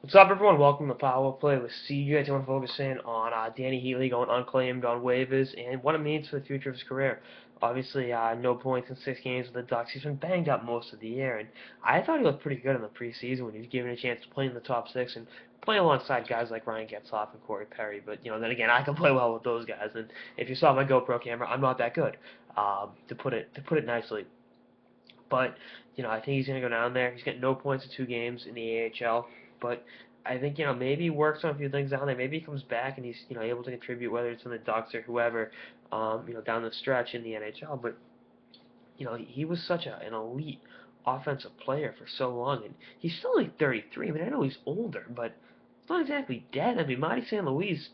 What's up, everyone? Welcome to Power Play with CJ. I want to focus in on Dany Heatley going unclaimed on waivers and what it means for the future of his career. Obviously, no points in 6 games with the Ducks. He's been banged up most of the year, and I thought he looked pretty good in the preseason when he was given a chance to play in the top six and play alongside guys like Ryan Getzlaf and Corey Perry. But then again, I can play well with those guys. And if you saw my GoPro camera, I'm not that good, to put it nicely. But I think he's going to go down there. He's got no points in 2 games in the AHL, but I think maybe he works on a few things down there. Maybe he comes back and he's able to contribute, whether it's in the Ducks or whoever, down the stretch in the NHL. But he was such an elite offensive player for so long, and he's still only 33. I mean, I know he's older, but it's not exactly dead. I mean, Marty St. Louis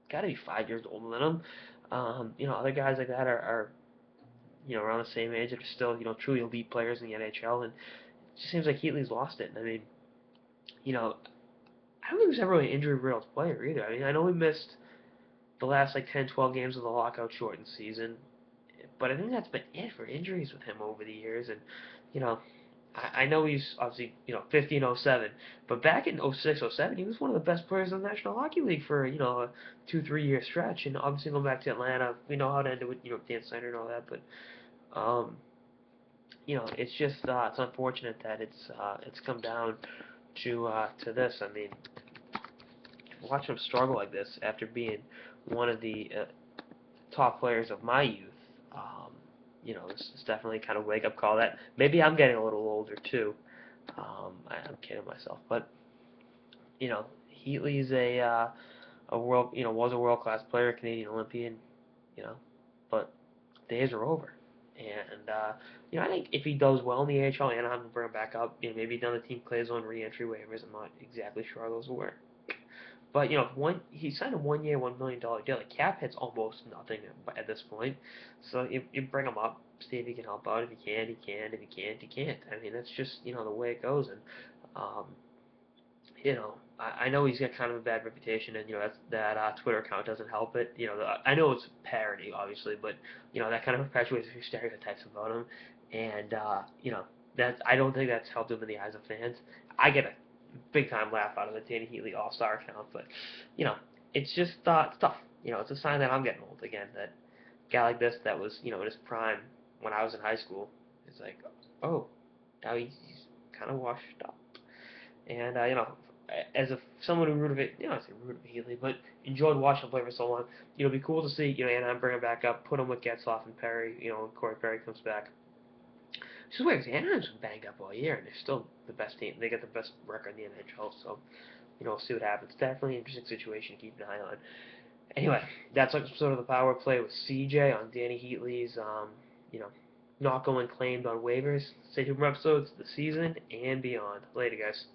got to be 5 years older than him. Other guys like that are around the same age that are still, truly elite players in the NHL, and it just seems like Heatley's lost it. And I mean, I don't think he was ever really an injury-riddled player either. I mean, I know he missed the last like 10, 12 games of the lockout shortened season, but I think that's been it for injuries with him over the years. And you know, I know he's obviously 15-07, but back in 06-07, he was one of the best players in the National Hockey League for a 2, 3 year stretch. And obviously going back to Atlanta, we know how it ended with Dan Snyder and all that, but um, it's just it's unfortunate that it's come down to this. I mean, watch him struggle like this after being one of the top players of my youth. This is definitely kind of a wake up call. That maybe I'm getting a little older too. I'm kidding myself, but Heatley's a world was a world class player, Canadian Olympian, you know, but days are over. And I think if he does well in the AHL, Anaheim will bring him back up. Maybe another team plays on re-entry waivers. I'm not exactly sure how those will work. But he signed a 1 year, $1 million deal. The cap hits almost nothing at this point. So you bring him up, see if he can help out. If he can, he can. If he can't, he can't. I mean, that's just the way it goes. And um, I know he's got kind of a bad reputation, and that Twitter account doesn't help it. I know it's parody, obviously, but that kind of perpetuates a few stereotypes about him, and that I don't think that's helped him in the eyes of fans. I get a big time laugh out of the Dany Heatley All Star account, but you know, it's just it's tough. It's a sign that I'm getting old again. That guy like this that was in his prime when I was in high school, it's like, oh, now he's kind of washed up. And as a someone who rooted for, I say rooted for Heatley, but enjoyed watching him play for so long, it'd be cool to see Anaheim bring him back up, put him with Getzlaf and Perry, when Corey Perry comes back. It's just weird because Anaheim's been banged up all year, and they're still the best team. They got the best record in the NHL, so we'll see what happens. Definitely an interesting situation to keep an eye on. Anyway, that's like sort of the power play with CJ on Dany Heatley's, not going claimed on waivers. Stay tuned for episodes this season and beyond. Later, guys.